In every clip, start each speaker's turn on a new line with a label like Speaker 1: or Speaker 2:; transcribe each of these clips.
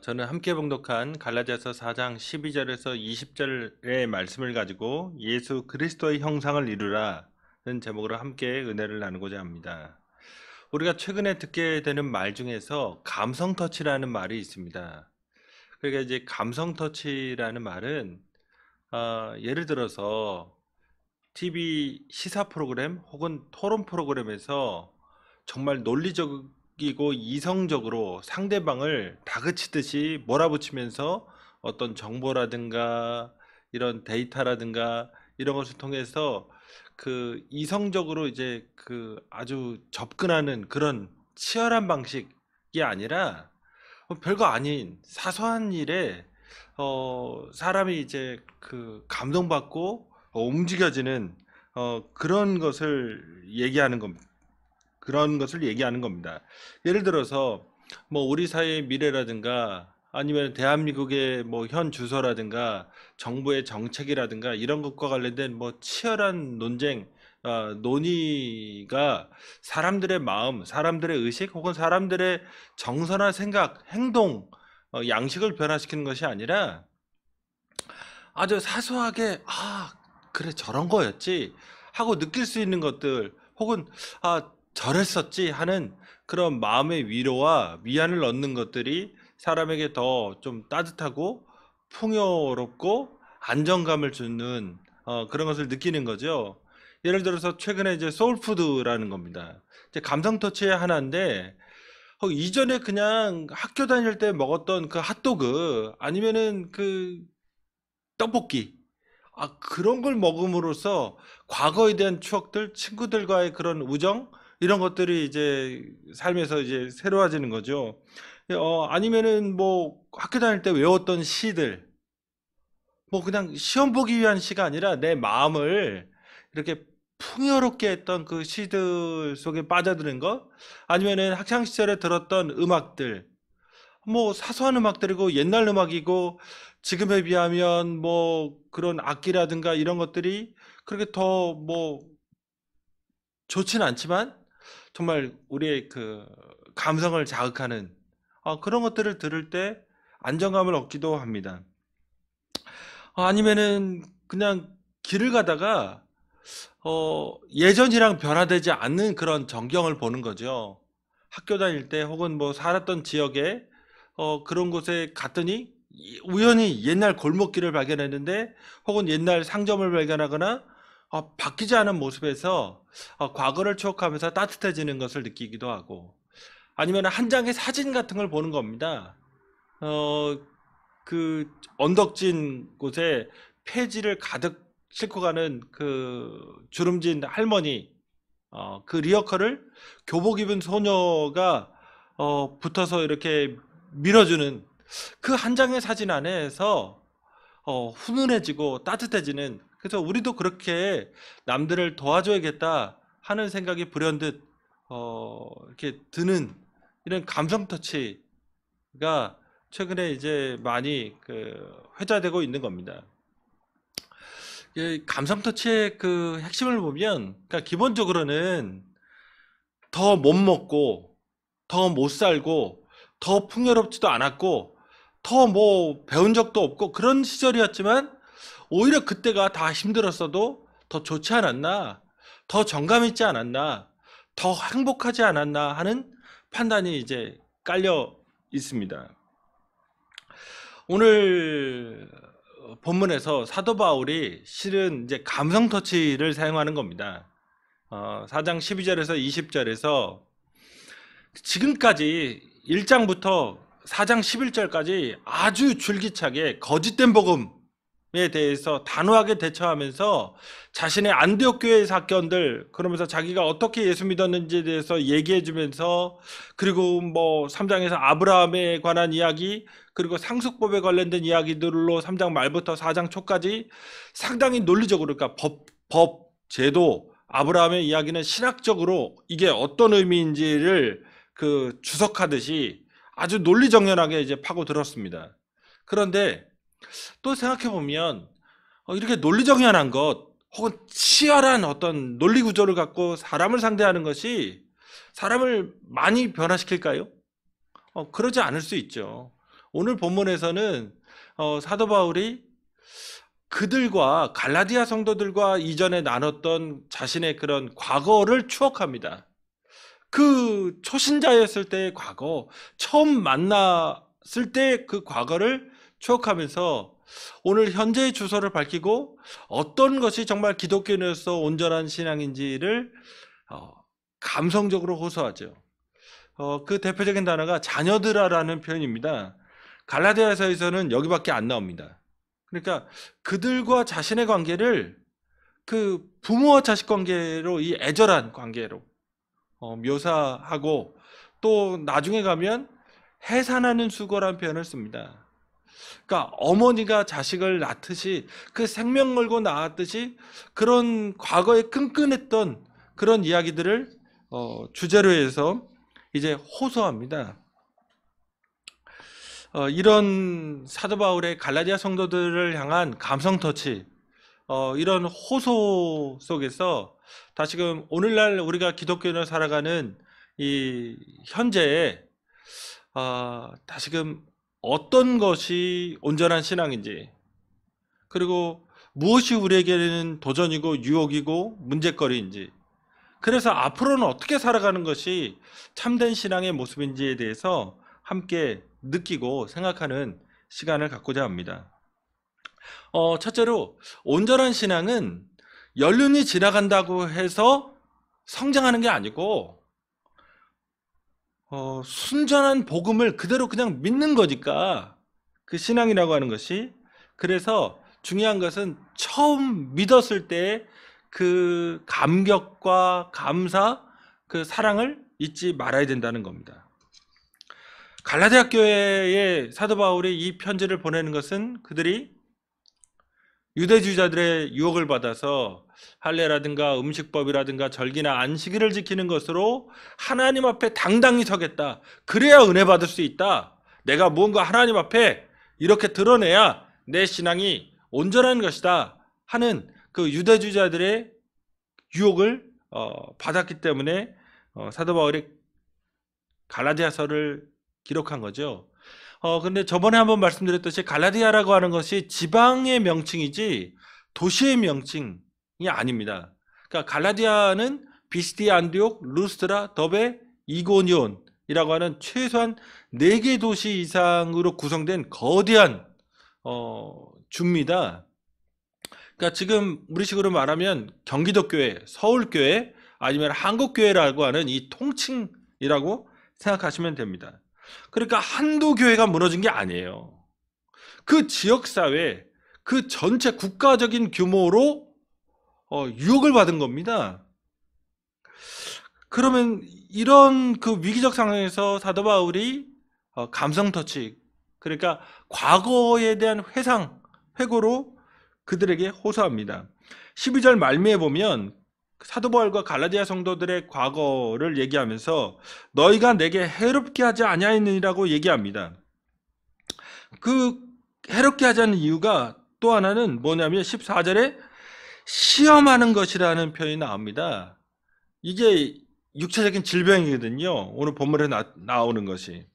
Speaker 1: 저는 함께 봉독한 갈라디아서 4장 12절에서 20절의 말씀을 가지고 예수 그리스도의 형상을 이루라는 제목으로 함께 은혜를 나누고자 합니다. 우리가 최근에 듣게 되는 말 중에서 감성 터치라는 말이 있습니다. 그러니까 이제 감성 터치라는 말은 예를 들어서 TV 시사 프로그램 혹은 토론 프로그램에서 정말 논리적이고 이성적으로 상대방을 다그치듯이 몰아붙이면서 어떤 정보라든가 이런 데이터라든가 이런 것을 통해서 그 이성적으로 이제 그 아주 접근하는 그런 치열한 방식이 아니라 별거 아닌 사소한 일에 사람이 이제 그 감동받고 움직여지는 그런 것을 얘기하는 겁니다. 그런 것을 얘기하는 겁니다. 예를 들어서 뭐 우리 사회의 미래라든가 아니면 대한민국의 뭐 현 주소라든가 정부의 정책이라든가 이런 것과 관련된 뭐 치열한 논쟁, 논의가 사람들의 마음, 사람들의 의식 혹은 사람들의 정서나 생각, 행동, 양식을 변화시키는 것이 아니라 아주 사소하게 그래 저런 거였지 하고 느낄 수 있는 것들 혹은 저랬었지 하는 그런 마음의 위로와 위안을 얻는 것들이 사람에게 더 좀 따뜻하고 풍요롭고 안정감을 주는 그런 것을 느끼는 거죠. 예를 들어서 최근에 이제 소울푸드라는 겁니다. 이제 감성 터치의 하나인데 이전에 그냥 학교 다닐 때 먹었던 그 핫도그 아니면은 그 떡볶이 그런 걸 먹음으로써 과거에 대한 추억들, 친구들과의 그런 우정 이런 것들이 이제 삶에서 이제 새로워지는 거죠. 아니면은 뭐 학교 다닐 때 외웠던 시들, 뭐 그냥 시험 보기 위한 시가 아니라 내 마음을 이렇게 풍요롭게 했던 그 시들 속에 빠져드는 것, 아니면은 학창 시절에 들었던 음악들, 뭐 사소한 음악들이고 옛날 음악이고 지금에 비하면 뭐 그런 악기라든가 이런 것들이 그렇게 더 뭐 좋진 않지만 정말 우리의 그 감성을 자극하는 그런 것들을 들을 때 안정감을 얻기도 합니다. 아니면은 그냥 길을 가다가 예전이랑 변화되지 않는 그런 전경을 보는 거죠. 학교 다닐 때 혹은 뭐 살았던 지역에 그런 곳에 갔더니 우연히 옛날 골목길을 발견했는데 혹은 옛날 상점을 발견하거나 바뀌지 않은 모습에서 과거를 추억하면서 따뜻해지는 것을 느끼기도 하고 아니면 한 장의 사진 같은 걸 보는 겁니다. 어, 그 언덕진 곳에 폐지를 가득 싣고 가는 그 주름진 할머니, 그 리어커를 교복 입은 소녀가 붙어서 이렇게 밀어주는 그 한 장의 사진 안에서 훈훈해지고 따뜻해지는 그래서 우리도 그렇게 남들을 도와줘야겠다 하는 생각이 불현듯 이렇게 드는 이런 감성 터치가 최근에 이제 많이 그 회자되고 있는 겁니다. 감성 터치의 그 핵심을 보면, 그러니까 기본적으로는 더 못 먹고, 더 못 살고, 더 풍요롭지도 않았고, 더 뭐 배운 적도 없고 그런 시절이었지만 오히려 그때가 다 힘들었어도 더 좋지 않았나, 더 정감 있지 않았나, 더 행복하지 않았나 하는 판단이 이제 깔려 있습니다. 오늘 본문에서 사도 바울이 실은 이제 감성 터치를 사용하는 겁니다. 4장 12절에서 20절에서 지금까지 1장부터 4장 11절까지 아주 줄기차게 거짓된 복음에 대해서 단호하게 대처하면서 자신의 안디옥 교회의 사건들 그러면서 자기가 어떻게 예수 믿었는지에 대해서 얘기해 주면서 그리고 뭐 3장에서 아브라함에 관한 이야기 그리고 상속법에 관련된 이야기들로 3장 말부터 4장 초까지 상당히 논리적으로 그러니까 법 제도 아브라함의 이야기는 신학적으로 이게 어떤 의미인지를 그 주석하듯이 아주 논리정연하게 이제 파고들었습니다. 그런데 또 생각해 보면 이렇게 논리정연한 것 혹은 치열한 어떤 논리 구조를 갖고 사람을 상대하는 것이 사람을 많이 변화시킬까요? 그러지 않을 수 있죠. 오늘 본문에서는 사도 바울이 그들과 갈라디아 성도들과 이전에 나눴던 자신의 그런 과거를 추억합니다. 그 초신자였을 때의 과거, 처음 만났을 때 그 과거를 추억하면서 오늘 현재의 주소를 밝히고 어떤 것이 정말 기독교인으로서 온전한 신앙인지를 감성적으로 호소하죠. 그 대표적인 단어가 자녀들아라는 표현입니다. 갈라디아서에서는 여기밖에 안 나옵니다. 그러니까 그들과 자신의 관계를 그 부모와 자식 관계로, 이 애절한 관계로 묘사하고, 또 나중에 가면 해산하는 수고라는 표현을 씁니다. 그러니까 어머니가 자식을 낳듯이, 그 생명 걸고 낳았듯이 그런 과거에 끈끈했던 그런 이야기들을 주제로 해서 이제 호소합니다. 이런 사도 바울의 갈라디아 성도들을 향한 감성 터치, 이런 호소 속에서 다시금 오늘날 우리가 기독교인으로 살아가는 이 현재에 다시금 어떤 것이 온전한 신앙인지, 그리고 무엇이 우리에게는 도전이고 유혹이고 문제거리인지, 그래서 앞으로는 어떻게 살아가는 것이 참된 신앙의 모습인지에 대해서 함께 느끼고 생각하는 시간을 갖고자 합니다. 첫째로, 온전한 신앙은 연륜이 지나간다고 해서 성장하는 게 아니고 순전한 복음을 그대로 그냥 믿는 거니까, 그 신앙이라고 하는 것이. 그래서 중요한 것은 처음 믿었을 때의 그 감격과 감사, 그 사랑을 잊지 말아야 된다는 겁니다. 갈라디아 교회에 사도 바울이 이 편지를 보내는 것은 그들이 유대주의자들의 유혹을 받아서 할례라든가 음식법이라든가 절기나 안식일을 지키는 것으로 하나님 앞에 당당히 서겠다, 그래야 은혜 받을 수 있다, 내가 무언가 하나님 앞에 이렇게 드러내야 내 신앙이 온전한 것이다 하는 그 유대주의자들의 유혹을 받았기 때문에 사도 바울이 갈라디아서를 기록한 거죠. 근데 저번에 한번 말씀드렸듯이 갈라디아라고 하는 것이 지방의 명칭이지 도시의 명칭이 아닙니다. 그러니까 갈라디아는 비스디아, 안디옥, 루스트라, 더베, 이고니온이라고 하는 최소한 4개 도시 이상으로 구성된 거대한 주입니다. 그러니까 지금 우리식으로 말하면 경기도 교회, 서울 교회, 아니면 한국 교회라고 하는 이 통칭이라고 생각하시면 됩니다. 그러니까 한두 교회가 무너진 게 아니에요. 그 지역사회, 그 전체 국가적인 규모로 유혹을 받은 겁니다. 그러면 이런 그 위기적 상황에서 사도 바울이 감성 터치, 그러니까 과거에 대한 회고로 그들에게 호소합니다. 12절 말미에 보면 사도 바울과 갈라디아 성도들의 과거를 얘기하면서 너희가 내게 해롭게 하지 아니하였느니라고 얘기합니다. 그 해롭게 하지 않는 이유가 또 하나는 뭐냐면 14절에 시험하는 것이라는 표현이 나옵니다. 이게 육체적인 질병이거든요. 오늘 본문에 나오는 것이.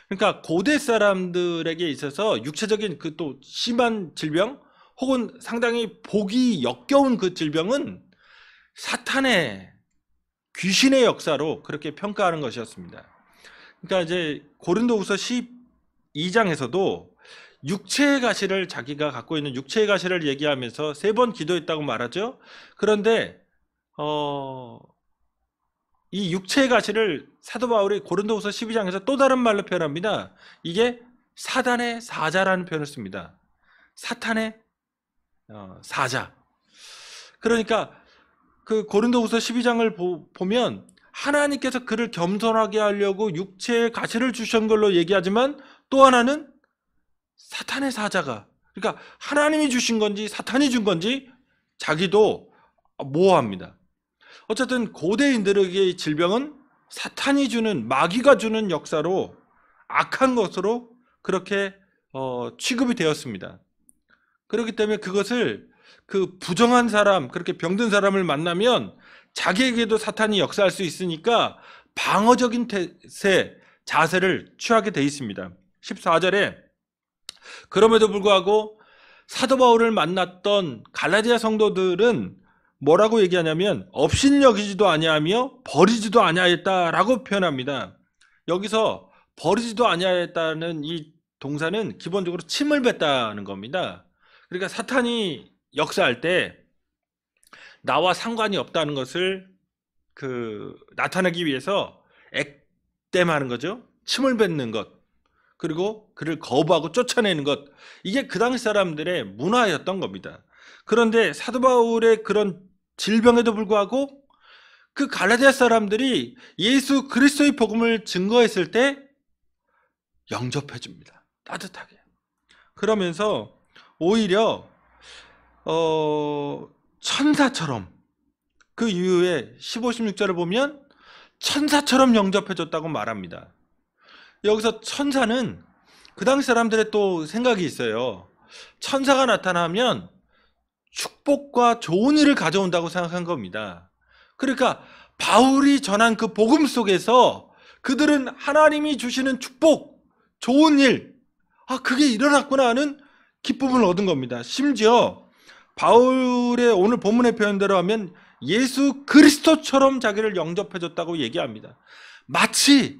Speaker 1: 그러니까 고대 사람들에게 있어서 육체적인 그 또 심한 질병, 혹은 상당히 보기 역겨운 그 질병은 사탄의, 귀신의 역사로 그렇게 평가하는 것이었습니다. 그러니까 이제 고린도후서 12장에서도 육체의 가시를, 자기가 갖고 있는 육체의 가시를 얘기하면서 3번 기도했다고 말하죠. 그런데 이 육체의 가시를 사도 바울이 고린도후서 12장에서 또 다른 말로 표현합니다. 이게 사단의 사자라는 표현을 씁니다. 사탄의 사자. 그러니까 그 고린도후서 12장을 보면 하나님께서 그를 겸손하게 하려고 육체의 가시를 주신 걸로 얘기하지만, 또 하나는 사탄의 사자가, 그러니까 하나님이 주신 건지 사탄이 준 건지 자기도 모호합니다. 어쨌든 고대인들에게 질병은 사탄이 주는, 마귀가 주는 역사로, 악한 것으로 그렇게 취급이 되었습니다. 그렇기 때문에 그것을, 그 부정한 사람, 그렇게 병든 사람을 만나면 자기에게도 사탄이 역사할 수 있으니까 방어적인 자세를 취하게 돼 있습니다. 14절에 그럼에도 불구하고 사도 바울을 만났던 갈라디아 성도들은 뭐라고 얘기하냐면 업신여기지도 아니하며 버리지도 아니하였다라고 표현합니다. 여기서 버리지도 아니하였다는 이 동사는 기본적으로 침을 뱉다는 겁니다. 그러니까 사탄이 역사할 때 나와 상관이 없다는 것을 나타내기 위해서 액땜하는 거죠. 침을 뱉는 것, 그리고 그를 거부하고 쫓아내는 것, 이게 그 당시 사람들의 문화였던 겁니다. 그런데 사도 바울의 그런 질병에도 불구하고 그 갈라디아 사람들이 예수 그리스도의 복음을 증거했을 때 영접해 줍니다. 따뜻하게. 그러면서 오히려 천사처럼, 그 이후에 15, 16절을 보면 천사처럼 영접해 줬다고 말합니다. 여기서 천사는 그 당시 사람들의 또 생각이 있어요. 천사가 나타나면 축복과 좋은 일을 가져온다고 생각한 겁니다. 그러니까 바울이 전한 그 복음 속에서 그들은 하나님이 주시는 축복, 좋은 일, 그게 일어났구나 하는 기쁨을 얻은 겁니다. 심지어 바울의 오늘 본문의 표현대로 하면 예수 그리스도처럼 자기를 영접해줬다고 얘기합니다. 마치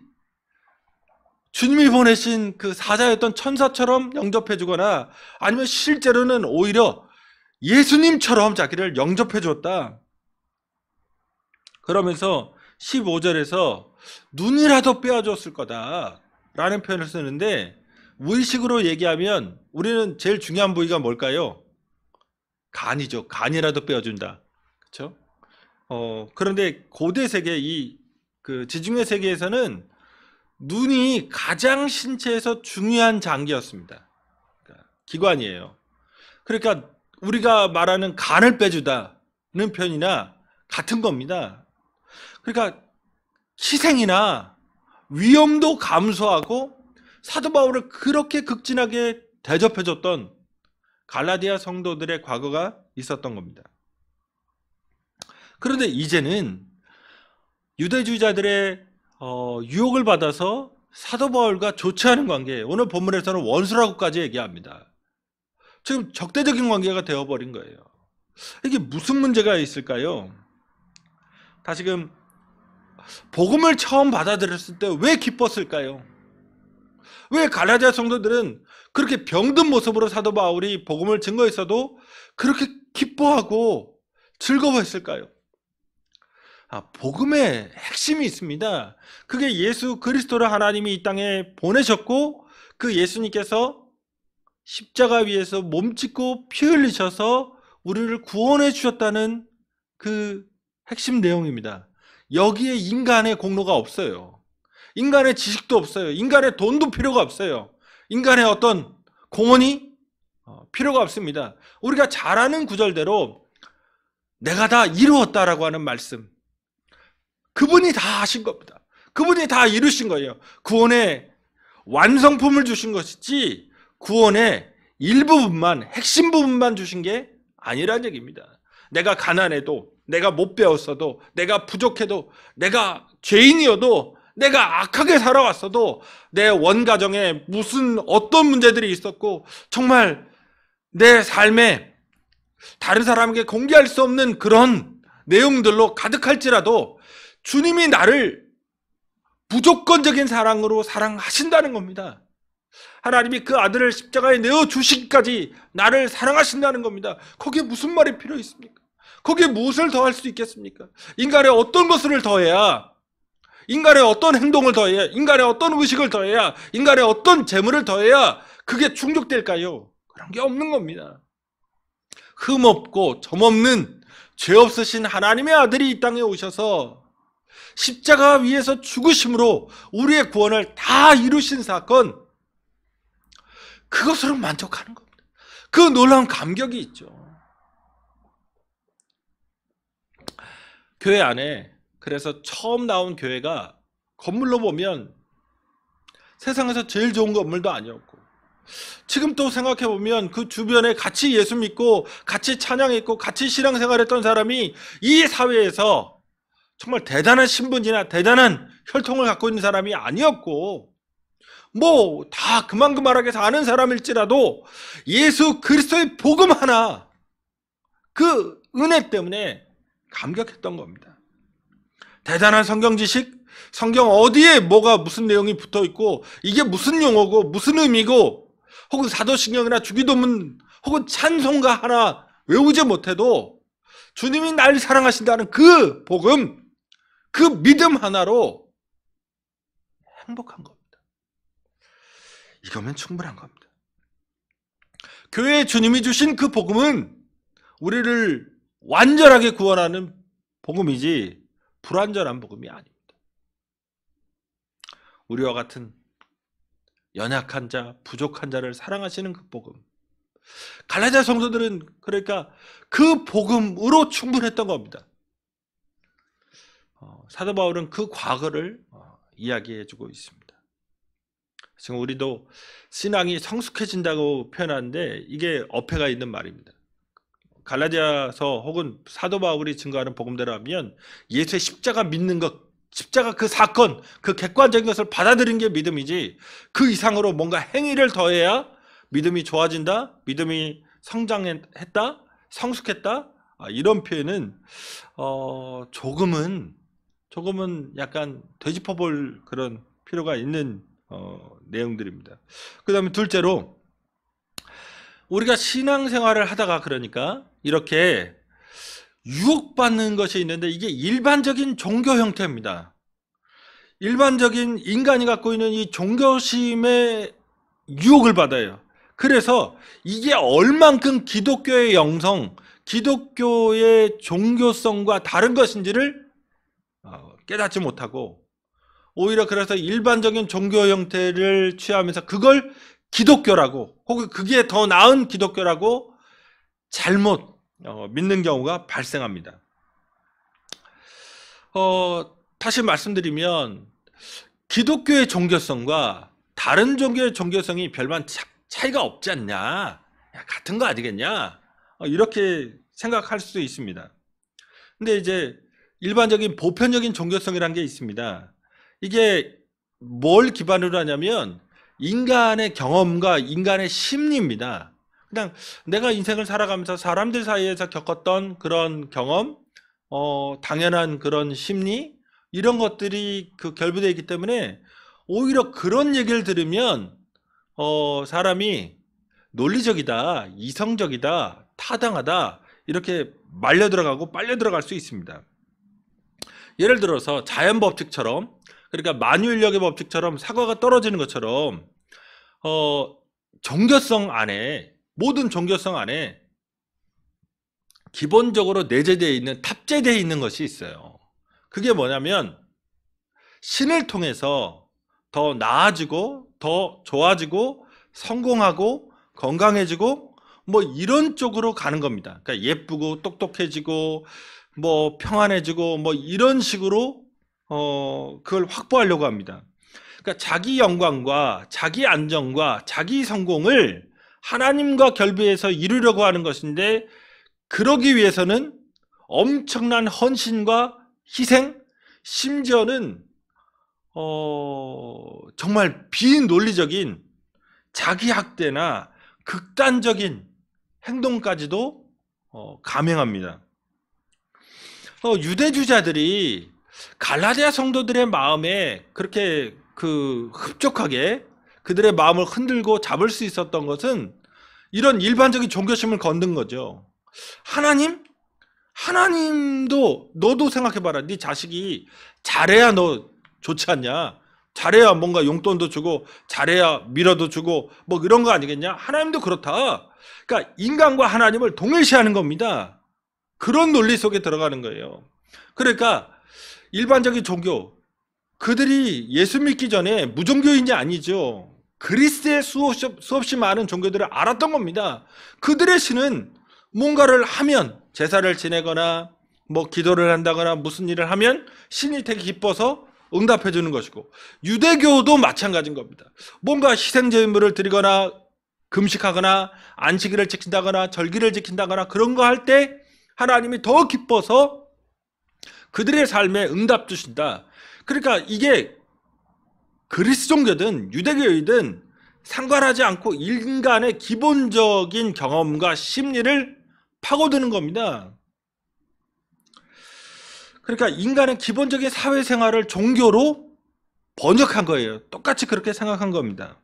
Speaker 1: 주님이 보내신 그 사자였던 천사처럼 영접해주거나 아니면 실제로는 오히려 예수님처럼 자기를 영접해줬다. 그러면서 15절에서 눈이라도 빼앗았을 거다 라는 표현을 쓰는데, 우리식으로 얘기하면 우리는 제일 중요한 부위가 뭘까요? 간이죠. 간이라도 빼어준다. 그렇죠? 그런데 고대 세계, 지중해 세계에서는 눈이 가장 신체에서 중요한 장기였습니다. 그러니까 기관이에요. 그러니까 우리가 말하는 간을 빼주다는 표현이나 같은 겁니다. 그러니까 희생이나 위험도 감수하고 사도 바울을 그렇게 극진하게 대접해줬던 갈라디아 성도들의 과거가 있었던 겁니다. 그런데 이제는 유대주의자들의 유혹을 받아서 사도 바울과 좋지 않은 관계, 오늘 본문에서는 원수라고까지 얘기합니다. 지금 적대적인 관계가 되어버린 거예요. 이게 무슨 문제가 있을까요? 다시금 복음을 처음 받아들였을 때 왜 기뻤을까요? 왜 갈라디아 성도들은 그렇게 병든 모습으로 사도 바울이 복음을 증거했어도 그렇게 기뻐하고 즐거워했을까요? 복음의 핵심이 있습니다. 그게 예수 그리스도를 하나님이 이 땅에 보내셨고, 그 예수님께서 십자가 위에서 몸짓고 피 흘리셔서 우리를 구원해 주셨다는 그 핵심 내용입니다. 여기에 인간의 공로가 없어요. 인간의 지식도 없어요. 인간의 돈도 필요가 없어요. 인간의 어떤 공헌이 필요가 없습니다. 우리가 잘 아는 구절대로 내가 다 이루었다라고 하는 말씀, 그분이 다 하신 겁니다. 그분이 다 이루신 거예요. 구원의 완성품을 주신 것이지 구원의 일부분만, 핵심 부분만 주신 게 아니란 얘기입니다. 내가 가난해도, 내가 못 배웠어도, 내가 부족해도, 내가 죄인이어도, 내가 악하게 살아왔어도, 내 원가정에 무슨 어떤 문제들이 있었고 정말 내 삶에 다른 사람에게 공개할 수 없는 그런 내용들로 가득할지라도 주님이 나를 무조건적인 사랑으로 사랑하신다는 겁니다. 하나님이 그 아들을 십자가에 내어주시기까지 나를 사랑하신다는 겁니다. 거기에 무슨 말이 필요 있습니까? 거기에 무엇을 더할 수 있겠습니까? 인간의 어떤 것을 더해야, 인간의 어떤 행동을 더해야, 인간의 어떤 의식을 더해야, 인간의 어떤 재물을 더해야 그게 충족될까요? 그런 게 없는 겁니다. 흠없고 점없는 죄 없으신 하나님의 아들이 이 땅에 오셔서 십자가 위에서 죽으심으로 우리의 구원을 다 이루신 사건, 그것으로 만족하는 겁니다. 그 놀라운 감격이 있죠. 교회 안에, 그래서 처음 나온 교회가 건물로 보면 세상에서 제일 좋은 건물도 아니었고, 지금 또 생각해보면 그 주변에 같이 예수 믿고 같이 찬양했고 같이 신앙생활했던 사람이 이 사회에서 정말 대단한 신분이나 대단한 혈통을 갖고 있는 사람이 아니었고, 뭐 다 그만그만하게 사는 사람일지라도 예수 그리스도의 복음 하나, 그 은혜 때문에 감격했던 겁니다. 대단한 성경 지식, 성경 어디에 뭐가 무슨 내용이 붙어 있고 이게 무슨 용어고 무슨 의미고, 혹은 사도신경이나 주기도문 혹은 찬송가 하나 외우지 못해도 주님이 날 사랑하신다는 그 복음, 그 믿음 하나로 행복한 겁니다. 이거면 충분한 겁니다. 교회에 주님이 주신 그 복음은 우리를 완전하게 구원하는 복음이지 불완전한 복음이 아닙니다. 우리와 같은 연약한 자, 부족한 자를 사랑하시는 그 복음. 갈라디아 성도들은 그러니까 그 복음으로 충분했던 겁니다. 사도 바울은 그 과거를 이야기해주고 있습니다. 지금 우리도 신앙이 성숙해진다고 표현하는데 이게 어폐가 있는 말입니다. 갈라디아서 혹은 사도 바울이 증거하는 복음대로 하면 예수의 십자가 믿는 것, 십자가 그 사건, 그 객관적인 것을 받아들인 게 믿음이지, 그 이상으로 뭔가 행위를 더해야 믿음이 좋아진다, 믿음이 성장했다, 성숙했다, 이런 표현은 조금은 약간 되짚어볼 그런 필요가 있는 내용들입니다. 그 다음에 둘째로, 우리가 신앙생활을 하다가 그러니까 이렇게 유혹받는 것이 있는데 이게 일반적인 종교 형태입니다. 일반적인 인간이 갖고 있는 이 종교심의 유혹을 받아요. 그래서 이게 얼만큼 기독교의 영성, 기독교의 종교성과 다른 것인지를 깨닫지 못하고, 오히려 그래서 일반적인 종교 형태를 취하면서 그걸 기독교라고, 혹은 그게 더 나은 기독교라고 잘못 믿는 경우가 발생합니다. 다시 말씀드리면 기독교의 종교성과 다른 종교의 종교성이 별반 차이가 없지 않냐, 같은 거 아니겠냐, 이렇게 생각할 수도 있습니다. 근데 이제 일반적인 보편적인 종교성이라는 게 있습니다. 이게 뭘 기반으로 하냐면 인간의 경험과 인간의 심리입니다. 그냥 내가 인생을 살아가면서 사람들 사이에서 겪었던 그런 경험, 당연한 그런 심리, 이런 것들이 결부되어 있기 때문에 오히려 그런 얘기를 들으면 사람이 논리적이다, 이성적이다, 타당하다, 이렇게 말려 들어가고 빨려 들어갈 수 있습니다. 예를 들어서 자연 법칙처럼, 그러니까 만유인력의 법칙처럼 사과가 떨어지는 것처럼 종교성 안에, 모든 종교성 안에 기본적으로 내재되어 있는, 탑재되어 있는 것이 있어요. 그게 뭐냐면 신을 통해서 더 나아지고 더 좋아지고 성공하고 건강해지고 뭐 이런 쪽으로 가는 겁니다. 그러니까 예쁘고 똑똑해지고 뭐 평안해지고 뭐 이런 식으로 그걸 확보하려고 합니다. 그러니까 자기 영광과 자기 안정과 자기 성공을 하나님과 결부해서 이루려고 하는 것인데, 그러기 위해서는 엄청난 헌신과 희생, 심지어는 정말 비논리적인 자기 학대나 극단적인 행동까지도 감행합니다. 유대주자들이 갈라디아 성도들의 마음에 그렇게 흡족하게 그들의 마음을 흔들고 잡을 수 있었던 것은 이런 일반적인 종교심을 건든 거죠. 하나님도 너도 생각해봐라. 네 자식이 잘해야 너 좋지 않냐? 잘해야 뭔가 용돈도 주고 잘해야 밀어도 주고 뭐 이런 거 아니겠냐? 하나님도 그렇다. 그러니까 인간과 하나님을 동일시하는 겁니다. 그런 논리 속에 들어가는 거예요. 그러니까 일반적인 종교, 그들이 예수 믿기 전에 무종교인이 아니죠. 그리스의 수없이 많은 종교들을 알았던 겁니다. 그들의 신은 뭔가를 하면, 제사를 지내거나 뭐 기도를 한다거나 무슨 일을 하면 신이 되게 기뻐서 응답해 주는 것이고, 유대교도 마찬가지인 겁니다. 뭔가 희생제물을 드리거나 금식하거나 안식일을 지킨다거나 절기를 지킨다거나 그런 거 할 때 하나님이 더 기뻐서 그들의 삶에 응답 주신다. 그러니까 이게 그리스 종교든 유대교이든 상관하지 않고 인간의 기본적인 경험과 심리를 파고드는 겁니다. 그러니까 인간의 기본적인 사회생활을 종교로 번역한 거예요. 똑같이 그렇게 생각한 겁니다.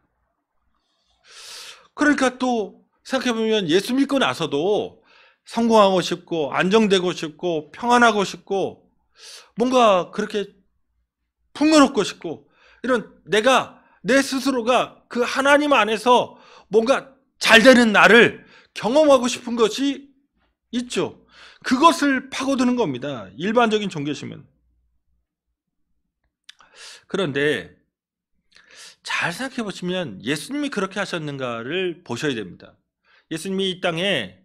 Speaker 1: 그러니까 또 생각해보면 예수 믿고 나서도 성공하고 싶고 안정되고 싶고 평안하고 싶고 뭔가 그렇게 풍요롭고 싶고 이런 내 스스로가 그 하나님 안에서 뭔가 잘 되는 나를 경험하고 싶은 것이 있죠. 그것을 파고드는 겁니다. 일반적인 종교심은. 그런데 잘 생각해 보시면 예수님이 그렇게 하셨는가를 보셔야 됩니다. 예수님이 이 땅에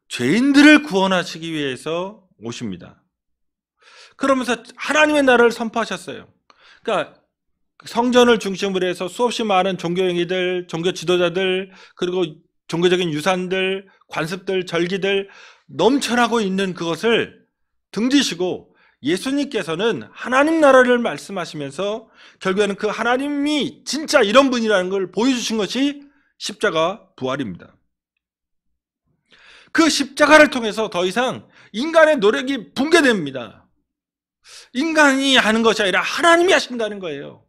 Speaker 1: 죄인들을 구원하시기 위해서 오십니다. 그러면서 하나님의 나라를 선포하셨어요. 그러니까 성전을 중심으로 해서 수없이 많은 종교행위들, 종교 지도자들, 그리고 종교적인 유산들, 관습들, 절기들 넘쳐나고 있는 그것을 등지시고 예수님께서는 하나님 나라를 말씀하시면서 결국에는 그 하나님이 진짜 이런 분이라는 걸 보여주신 것이 십자가 부활입니다. 그 십자가를 통해서 더 이상 인간의 노력이 붕괴됩니다. 인간이 하는 것이 아니라 하나님이 하신다는 거예요.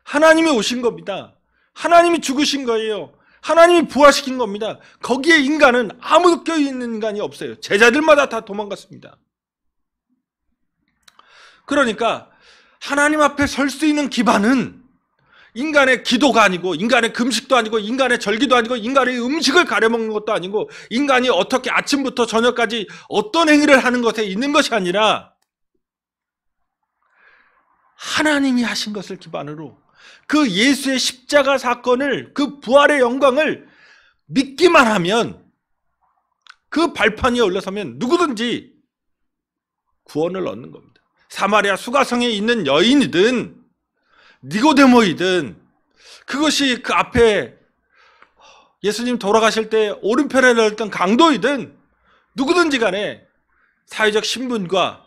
Speaker 1: 하나님이 오신 겁니다. 하나님이 죽으신 거예요. 하나님이 부활시킨 겁니다. 거기에 인간은 아무도 껴있는 인간이 없어요. 제자들마다 다 도망갔습니다. 그러니까 하나님 앞에 설 수 있는 기반은 인간의 기도가 아니고 인간의 금식도 아니고 인간의 절기도 아니고 인간의 음식을 가려먹는 것도 아니고 인간이 어떻게 아침부터 저녁까지 어떤 행위를 하는 것에 있는 것이 아니라 하나님이 하신 것을 기반으로 그 예수의 십자가 사건을, 그 부활의 영광을 믿기만 하면, 그 발판 위에 올라서면 누구든지 구원을 얻는 겁니다. 사마리아 수가성에 있는 여인이든 니고데모이든 그것이 그 앞에 예수님 돌아가실 때 오른편에 넣었던 강도이든 누구든지 간에 사회적 신분과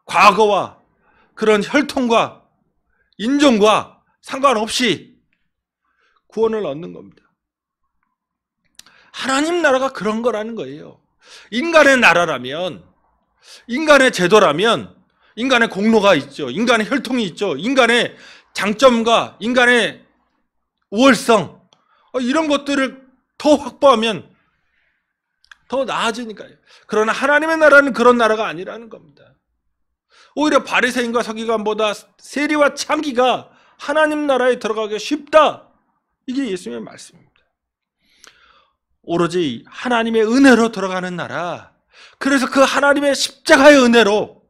Speaker 1: 과거와 그런 혈통과 인종과 상관없이 구원을 얻는 겁니다. 하나님 나라가 그런 거라는 거예요. 인간의 나라라면, 인간의 제도라면 인간의 공로가 있죠. 인간의 혈통이 있죠. 인간의 장점과 인간의 우월성, 이런 것들을 더 확보하면 더 나아지니까요. 그러나 하나님의 나라는 그런 나라가 아니라는 겁니다. 오히려 바리새인과 서기관보다 세리와 창기가 하나님 나라에 들어가기 쉽다. 이게 예수님의 말씀입니다. 오로지 하나님의 은혜로 들어가는 나라. 그래서 그 하나님의 십자가의 은혜로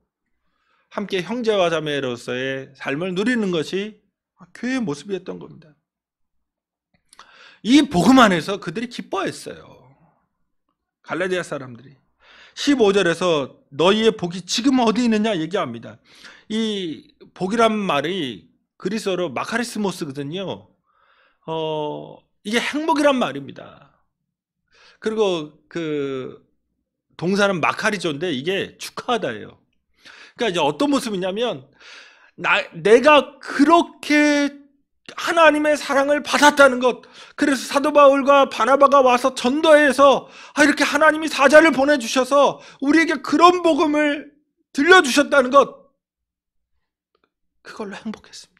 Speaker 1: 함께 형제와 자매로서의 삶을 누리는 것이 교회의 모습이었던 겁니다. 이 복음 안에서 그들이 기뻐했어요. 갈라디아 사람들이. 15절에서 너희의 복이 지금 어디 있느냐 얘기합니다. 이 복이란 말이 그리스어로 마카리스모스거든요. 이게 행복이란 말입니다. 그리고 그 동사는 마카리조인데 이게 축하하다예요. 그러니까 이제 어떤 모습이냐면 내가 그렇게 하나님의 사랑을 받았다는 것, 그래서 사도 바울과 바나바가 와서 전도해서 이렇게 하나님이 사자를 보내주셔서 우리에게 그런 복음을 들려주셨다는 것, 그걸로 행복했습니다.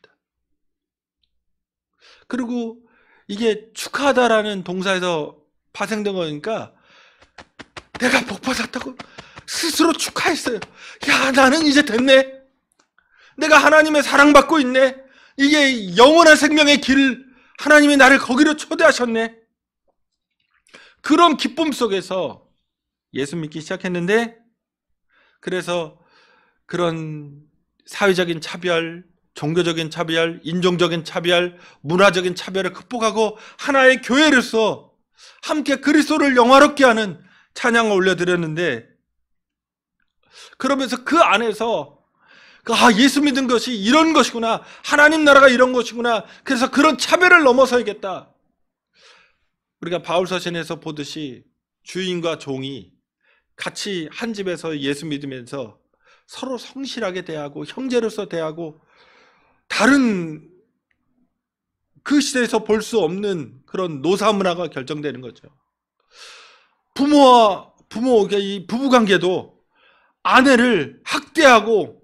Speaker 1: 그리고 이게 축하하다라는 동사에서 파생된 거니까 내가 복 받았다고 스스로 축하했어요. 야, 나는 이제 됐네. 내가 하나님의 사랑받고 있네. 이게 영원한 생명의 길, 하나님이 나를 거기로 초대하셨네. 그런 기쁨 속에서 예수 믿기 시작했는데, 그래서 그런 사회적인 차별, 종교적인 차별, 인종적인 차별, 문화적인 차별을 극복하고 하나의 교회로서 함께 그리스도를 영화롭게 하는 찬양을 올려드렸는데, 그러면서 그 안에서 예수 믿은 것이 이런 것이구나, 하나님 나라가 이런 것이구나, 그래서 그런 차별을 넘어서야겠다. 우리가 바울서신에서 보듯이 주인과 종이 같이 한 집에서 예수 믿으면서 서로 성실하게 대하고 형제로서 대하고 다른 그 시대에서 볼 수 없는 그런 노사 문화가 결정되는 거죠. 부모, 이 부부관계도 아내를 학대하고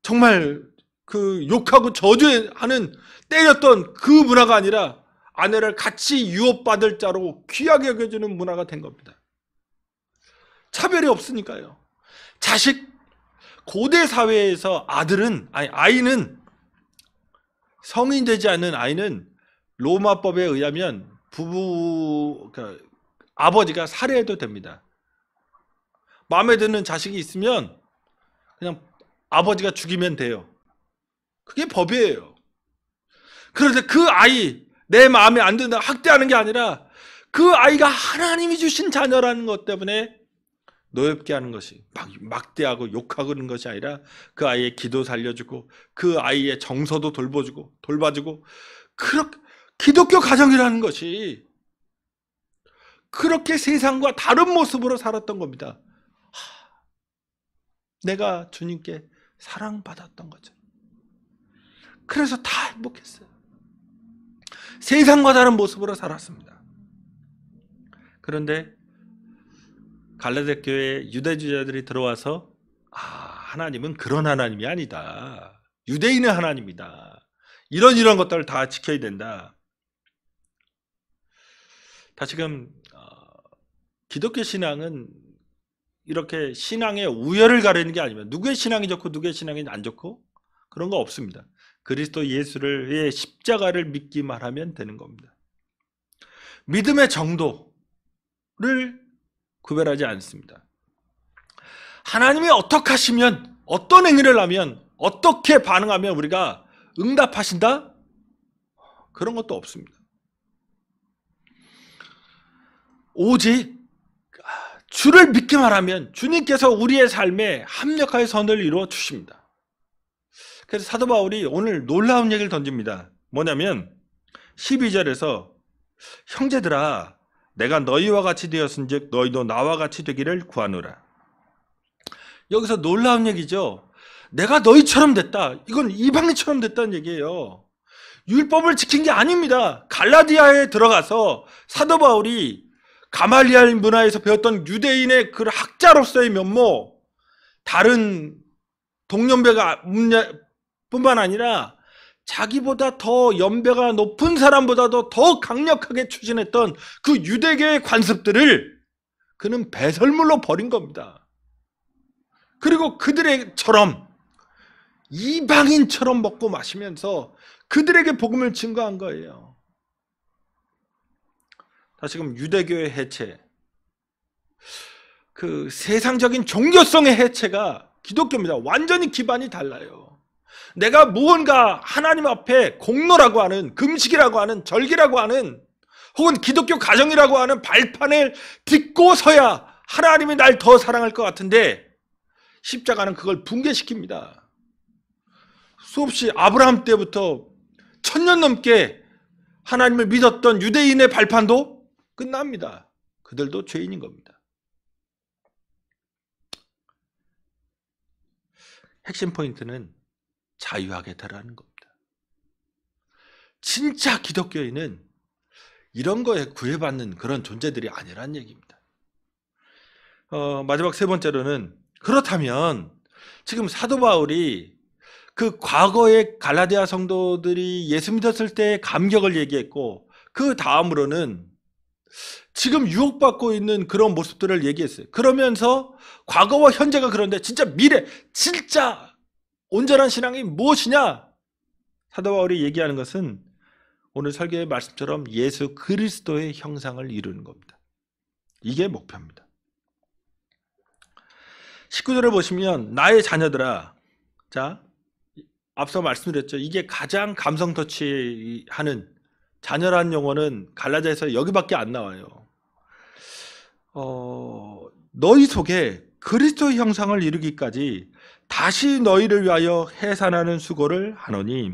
Speaker 1: 정말 그 욕하고 저주하는 때렸던 그 문화가 아니라 아내를 같이 유업받을 자로 귀하게 여겨주는 문화가 된 겁니다. 차별이 없으니까요. 고대 사회에서 아이는 성인 되지 않는 아이는 로마법에 의하면 그러니까 아버지가 살해해도 됩니다. 마음에 드는 자식이 있으면 그냥 아버지가 죽이면 돼요. 그게 법이에요. 그런데 그 아이, 내 마음에 안 든다 학대하는 게 아니라 그 아이가 하나님이 주신 자녀라는 것 때문에 노엽게 하는 것이, 막대하고 욕하고 그러는 것이 아니라 그 아이의 기도 살려주고 그 아이의 정서도 돌봐주고 그렇게 기독교 가정이라는 것이 그렇게 세상과 다른 모습으로 살았던 겁니다. 내가 주님께 사랑받았던 거죠. 그래서 다 행복했어요. 세상과 다른 모습으로 살았습니다. 그런데 갈라디아 교회에 유대주의자들이 들어와서 하나님은 그런 하나님이 아니다. 유대인의 하나님이다. 이런 것들을 다 지켜야 된다. 다시금 기독교 신앙은 이렇게 신앙의 우열을 가리는 게 아니면 누구의 신앙이 좋고 누구의 신앙이 안 좋고 그런 거 없습니다. 그리스도 예수의 십자가를 믿기만 하면 되는 겁니다. 믿음의 정도를 구별하지 않습니다. 하나님이 어떻게 하시면, 어떤 행위를 하면, 어떻게 반응하면 우리가 응답하신다? 그런 것도 없습니다. 오직 주를 믿기만 하면 주님께서 우리의 삶에 합력하여 선을 이루어 주십니다. 그래서 사도 바울이 오늘 놀라운 얘기를 던집니다. 뭐냐면 12절에서 형제들아 내가 너희와 같이 되었은즉 너희도 나와 같이 되기를 구하노라. 여기서 놀라운 얘기죠. 내가 너희처럼 됐다. 이건 이방인처럼 됐다는 얘기예요. 율법을 지킨 게 아닙니다. 갈라디아에 들어가서 사도 바울이 가말리알 문화에서 배웠던 유대인의 그 학자로서의 면모, 다른 동년배가 뿐만 아니라 자기보다 더 연배가 높은 사람보다도 더 강력하게 추진했던 그 유대계의 관습들을 그는 배설물로 버린 겁니다. 그리고 그들처럼 이방인처럼 먹고 마시면서 그들에게 복음을 증거한 거예요. 다시금 유대교의 해체, 그 세상적인 종교성의 해체가 기독교입니다. 완전히 기반이 달라요. 내가 무언가 하나님 앞에 공로라고 하는, 금식이라고 하는, 절기라고 하는, 혹은 기독교 가정이라고 하는 발판을 딛고 서야 하나님이 날 더 사랑할 것 같은데 십자가는 그걸 붕괴시킵니다. 수없이 아브라함 때부터 1000년 넘게 하나님을 믿었던 유대인의 발판도 끝납니다. 그들도 죄인인 겁니다. 핵심 포인트는 자유하게 되라는 겁니다. 진짜 기독교인은 이런 거에 구애받는 그런 존재들이 아니란 얘기입니다. 마지막 세 번째로는, 그렇다면 지금 사도 바울이 그 과거의 갈라디아 성도들이 예수 믿었을 때의 감격을 얘기했고, 그 다음으로는 지금 유혹받고 있는 그런 모습들을 얘기했어요. 그러면서 과거와 현재가 그런데 진짜 미래, 진짜 온전한 신앙이 무엇이냐? 사도 바울이 얘기하는 것은 오늘 설교의 말씀처럼 예수 그리스도의 형상을 이루는 겁니다. 이게 목표입니다. 19절을 보시면 나의 자녀들아, 자, 앞서 말씀드렸죠. 이게 가장 감성 터치하는 자녀라는 용어는 갈라디아에서 여기밖에 안 나와요. 너희 속에 그리스도의 형상을 이루기까지 다시 너희를 위하여 해산하는 수고를 하노니,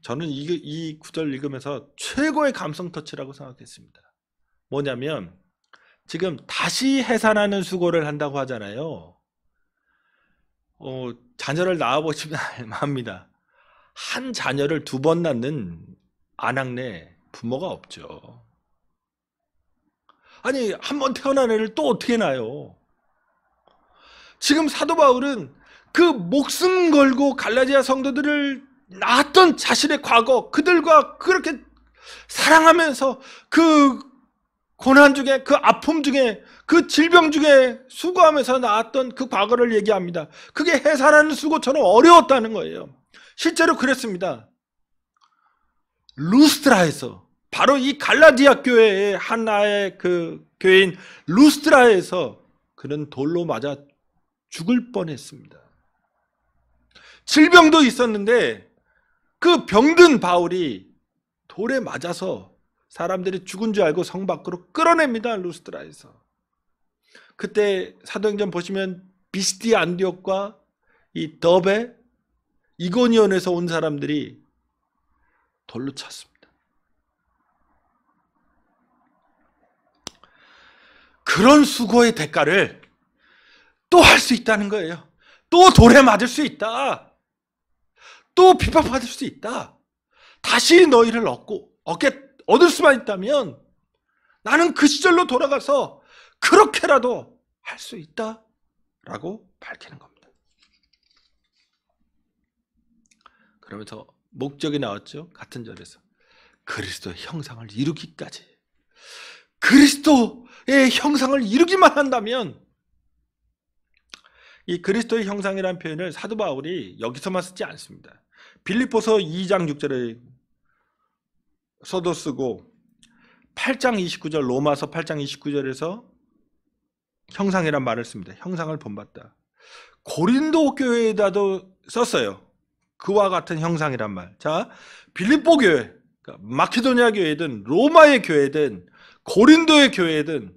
Speaker 1: 저는 이 구절 읽으면서 최고의 감성 터치라고 생각했습니다. 뭐냐면 지금 다시 해산하는 수고를 한다고 하잖아요. 자녀를 낳아보시면 압니다. 한 자녀를 2번 낳는 아낙네 부모가 없죠. 아니, 한 번 태어난 애를 또 어떻게 낳아요? 지금 사도 바울은 그 목숨 걸고 갈라디아 성도들을 낳았던 자신의 과거, 그들과 그렇게 사랑하면서 그 고난 중에, 그 아픔 중에, 그 질병 중에 수고하면서 낳았던 그 과거를 얘기합니다. 그게 해산하는 수고처럼 어려웠다는 거예요. 실제로 그랬습니다. 루스트라에서, 바로 이 갈라디아 교회의 하나의 그 교회인 루스트라에서 그는 돌로 맞아 죽을 뻔했습니다. 질병도 있었는데 그 병든 바울이 돌에 맞아서 사람들이 죽은 줄 알고 성 밖으로 끌어냅니다. 루스트라에서. 그때 사도행전 보시면 비스디 안디옥과 이 더베, 이고니온에서 온 사람들이 돌로 쳤습니다. 그런 수고의 대가를 또 할 수 있다는 거예요. 또 돌에 맞을 수 있다. 또 비판받을 수 있다. 다시 너희를 얻을 수만 있다면 나는 그 시절로 돌아가서 그렇게라도 할 수 있다 라고 밝히는 겁니다. 그러면서 목적이 나왔죠. 같은 절에서 그리스도의 형상을 이루기까지. 그리스도의 형상을 이루기만 한다면, 이 그리스도의 형상이라는 표현을 사도 바울이 여기서만 쓰지 않습니다. 빌립보서 2장 6절에 서도 쓰고 8장 29절, 로마서 8장 29절에서 형상이란 말을 씁니다. 형상을 본받다. 고린도 교회에다도 썼어요. 그와 같은 형상이란 말. 자, 빌립보 교회, 그러니까 마케도니아 교회든 로마의 교회든 고린도의 교회든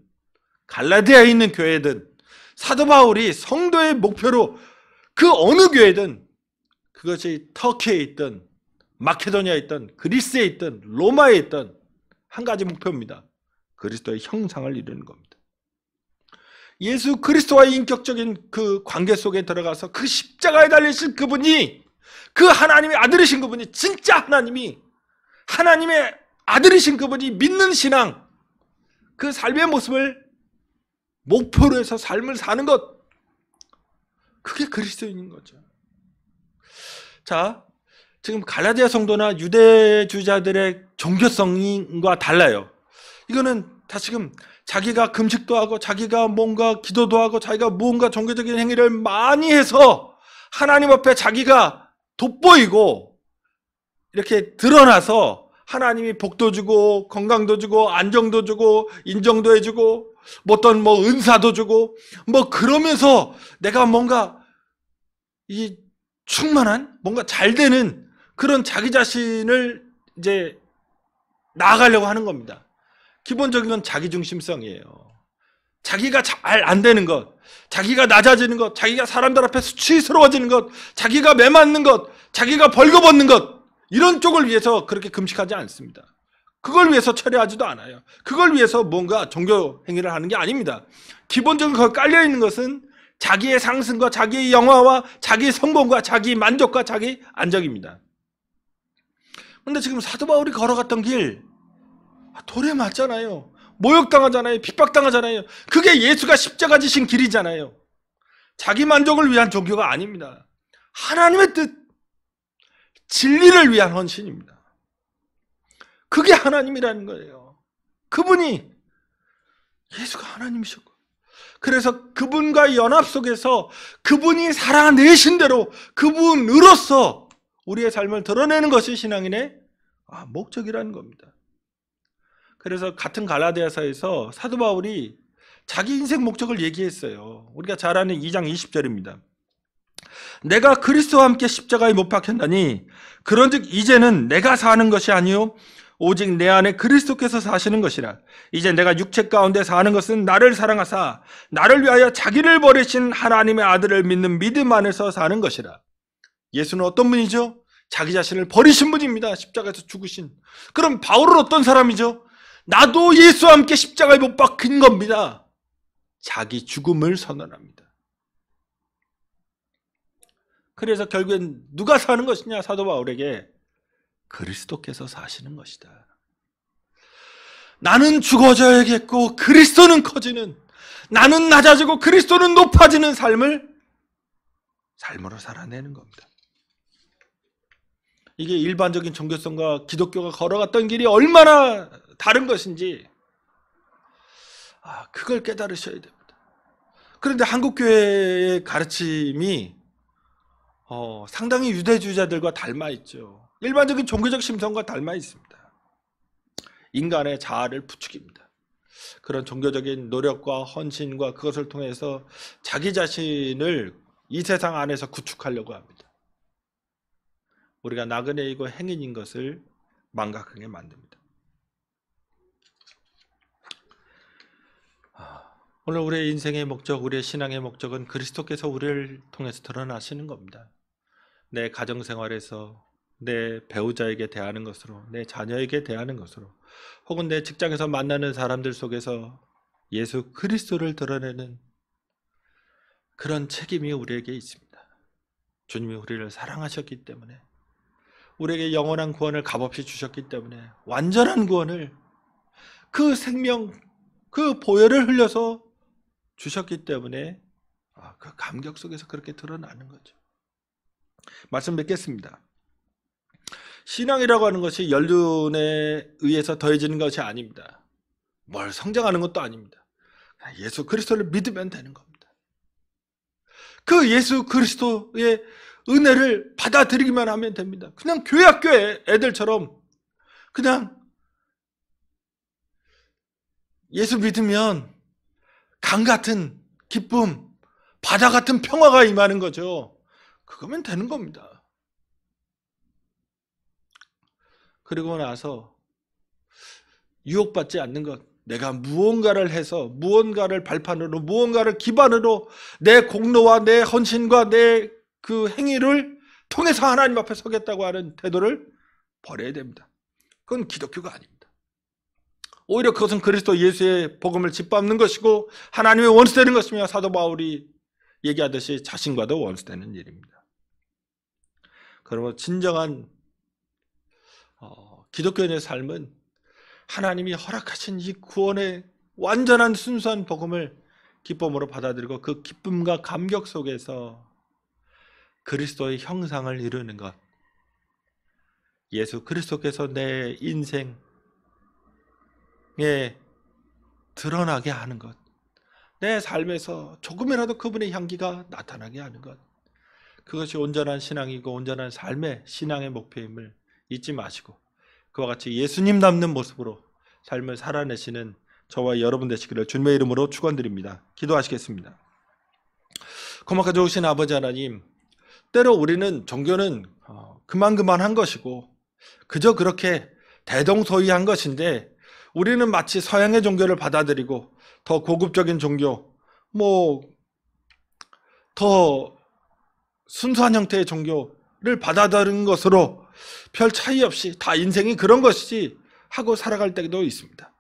Speaker 1: 갈라디아에 있는 교회든 사도 바울이 성도의 목표로 그 어느 교회든, 그것이 터키에 있든 마케도니아에 있든 그리스에 있든 로마에 있든 한 가지 목표입니다. 그리스도의 형상을 이루는 겁니다. 예수 그리스도와의 인격적인 그 관계 속에 들어가서 그 십자가에 달리신 그분이, 그 하나님의 아들이신 그분이, 진짜 하나님의 아들이신 그분이 믿는 신앙, 그 삶의 모습을 목표로 해서 삶을 사는 것, 그게 그리스도인인 거죠. 자, 지금 갈라디아 성도나 유대주의자들의 종교성과 달라요. 이거는 다시금 자기가 금식도 하고 자기가 뭔가 기도도 하고 자기가 무언가 종교적인 행위를 많이 해서 하나님 앞에 자기가 돋보이고 이렇게 드러나서 하나님이 복도 주고 건강도 주고 안정도 주고 인정도 해주고 어떤 은사도 주고 그러면서 내가 뭔가 이 충만한 뭔가 잘 되는 그런 자기 자신을 이제 나아가려고 하는 겁니다. 기본적인 건 자기중심성이에요. 자기가 잘 안 되는 것, 자기가 낮아지는 것, 자기가 사람들 앞에 수치스러워지는 것, 자기가 매맞는 것, 자기가 벌거벗는 것, 이런 쪽을 위해서 그렇게 금식하지 않습니다. 그걸 위해서 철회하지도 않아요. 그걸 위해서 뭔가 종교 행위를 하는 게 아닙니다. 기본적으로 거기 깔려있는 것은 자기의 상승과 자기의 영화와 자기의 성공과 자기 만족과 자기 안정입니다. 그런데 지금 사도 바울이 걸어갔던 길, 돌에 맞잖아요. 모욕당하잖아요. 핍박당하잖아요. 그게 예수가 십자가 지신 길이잖아요. 자기 만족을 위한 종교가 아닙니다. 하나님의 뜻, 진리를 위한 헌신입니다. 그게 하나님이라는 거예요. 그분이, 예수가 하나님이셨고, 그래서 그분과 연합 속에서 그분이 살아내신 대로 그분으로서 우리의 삶을 드러내는 것이 신앙인의 목적이라는 겁니다. 그래서 같은 갈라디아서에서 사도 바울이 자기 인생 목적을 얘기했어요. 우리가 잘 아는 2장 20절입니다. 내가 그리스도와 함께 십자가에 못 박혔나니 그런즉 이제는 내가 사는 것이 아니요 오직 내 안에 그리스도께서 사시는 것이라. 이제 내가 육체 가운데 사는 것은 나를 사랑하사 나를 위하여 자기를 버리신 하나님의 아들을 믿는 믿음 안에서 사는 것이라. 예수는 어떤 분이죠? 자기 자신을 버리신 분입니다. 십자가에서 죽으신. 그럼 바울은 어떤 사람이죠? 나도 예수와 함께 십자가에 못 박힌 겁니다. 자기 죽음을 선언합니다. 그래서 결국엔 누가 사는 것이냐? 사도 바울에게 그리스도께서 사시는 것이다. 나는 죽어져야겠고 그리스도는 커지는, 나는 낮아지고 그리스도는 높아지는 삶으로 살아내는 겁니다. 이게 일반적인 종교성과 기독교가 걸어갔던 길이 얼마나 다른 것인지 그걸 깨달으셔야 됩니다. 그런데 한국교회의 가르침이 상당히 유대주의자들과 닮아 있죠. 일반적인 종교적 심성과 닮아 있습니다. 인간의 자아를 부추깁니다. 그런 종교적인 노력과 헌신과 그것을 통해서 자기 자신을 이 세상 안에서 구축하려고 합니다. 우리가 나그네이고 행인인 것을 망각하게 만듭니다. 오늘 우리의 인생의 목적, 우리의 신앙의 목적은 그리스도께서 우리를 통해서 드러나시는 겁니다. 내 가정생활에서, 내 배우자에게 대하는 것으로, 내 자녀에게 대하는 것으로, 혹은 내 직장에서 만나는 사람들 속에서 예수 그리스도를 드러내는 그런 책임이 우리에게 있습니다. 주님이 우리를 사랑하셨기 때문에, 우리에게 영원한 구원을 값없이 주셨기 때문에, 완전한 구원을, 그 생명, 그 보혈을 흘려서 주셨기 때문에 그 감격 속에서 그렇게 드러나는 거죠. 말씀 맺겠습니다. 신앙이라고 하는 것이 연륜에 의해서 더해지는 것이 아닙니다. 뭘 성장하는 것도 아닙니다. 예수 그리스도를 믿으면 되는 겁니다. 그 예수 그리스도의 은혜를 받아들이기만 하면 됩니다. 그냥 교회 학교 애들처럼 그냥 예수 믿으면 강 같은 기쁨, 바다 같은 평화가 임하는 거죠. 그거면 되는 겁니다. 그리고 나서 유혹받지 않는 것, 내가 무언가를 해서, 무언가를 발판으로, 무언가를 기반으로 내 공로와 내 헌신과 내 그 행위를 통해서 하나님 앞에 서겠다고 하는 태도를 버려야 됩니다. 그건 기독교가 아닙니다. 오히려 그것은 그리스도 예수의 복음을 짓밟는 것이고 하나님의 원수되는 것이며, 사도 바울이 얘기하듯이 자신과도 원수되는 일입니다. 그러므로 진정한 기독교인의 삶은 하나님이 허락하신 이 구원의 완전한 순수한 복음을 기쁨으로 받아들이고 그 기쁨과 감격 속에서 그리스도의 형상을 이루는 것, 예수 그리스도께서 내 인생에 드러나게 하는 것, 내 삶에서 조금이라도 그분의 향기가 나타나게 하는 것, 그것이 온전한 신앙이고 온전한 삶의 신앙의 목표임을 잊지 마시고 그와 같이 예수님 닮는 모습으로 삶을 살아내시는 저와 여러분 되시기를 주님의 이름으로 축원드립니다. 기도하시겠습니다. 고맙고 좋으신 아버지 하나님, 때로 우리는 종교는 그만한 것이고 그저 그렇게 대동소이한 것인데, 우리는 마치 서양의 종교를 받아들이고 더 고급적인 종교, 더 순수한 형태의 종교를 받아들인 것으로 별 차이 없이 다 인생이 그런 것이지 하고 살아갈 때도 있습니다.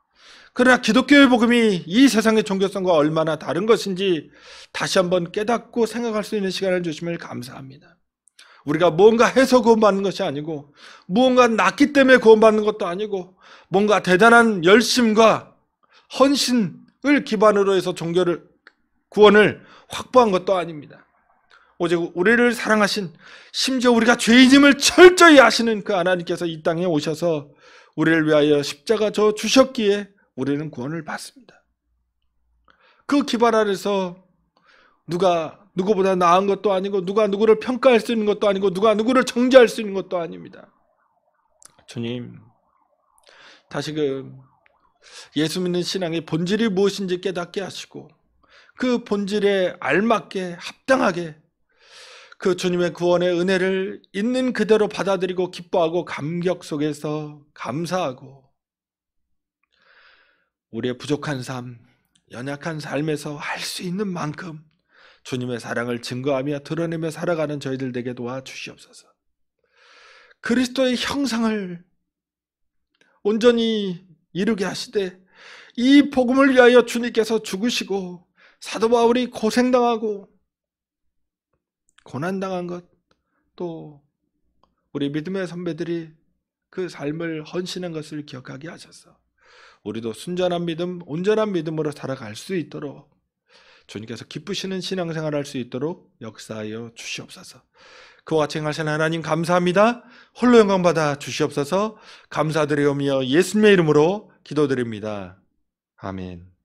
Speaker 1: 그러나 기독교의 복음이 이 세상의 종교성과 얼마나 다른 것인지 다시 한번 깨닫고 생각할 수 있는 시간을 주심을 감사합니다. 우리가 무언가 해서 구원받는 것이 아니고, 무언가 낳기 때문에 구원받는 것도 아니고, 뭔가 대단한 열심과 헌신을 기반으로 해서 구원을 확보한 것도 아닙니다. 오직 우리를 사랑하신, 심지어 우리가 죄인임을 철저히 아시는 그 하나님께서 이 땅에 오셔서 우리를 위하여 십자가 져 주셨기에 우리는 구원을 받습니다. 그 기반 아래서 누가 누구보다 나은 것도 아니고, 누가 누구를 평가할 수 있는 것도 아니고, 누가 누구를 정죄할 수 있는 것도 아닙니다. 주님, 다시금 예수 믿는 신앙의 본질이 무엇인지 깨닫게 하시고, 그 본질에 알맞게 합당하게 그 주님의 구원의 은혜를 있는 그대로 받아들이고 기뻐하고 감격 속에서 감사하고, 우리의 부족한 삶, 연약한 삶에서 할 수 있는 만큼 주님의 사랑을 증거하며 드러내며 살아가는 저희들 되게 도와주시옵소서. 그리스도의 형상을 온전히 이루게 하시되, 이 복음을 위하여 주님께서 죽으시고 사도 바울이 고생당하고 고난당한 것, 또 우리 믿음의 선배들이 그 삶을 헌신한 것을 기억하게 하셔서 우리도 순전한 믿음, 온전한 믿음으로 살아갈 수 있도록 주님께서 기쁘시는 신앙생활을 할 수 있도록 역사하여 주시옵소서. 그와 같이 행하신 하나님 감사합니다. 홀로 영광 받아 주시옵소서. 감사드리오며 예수님의 이름으로 기도드립니다. 아멘.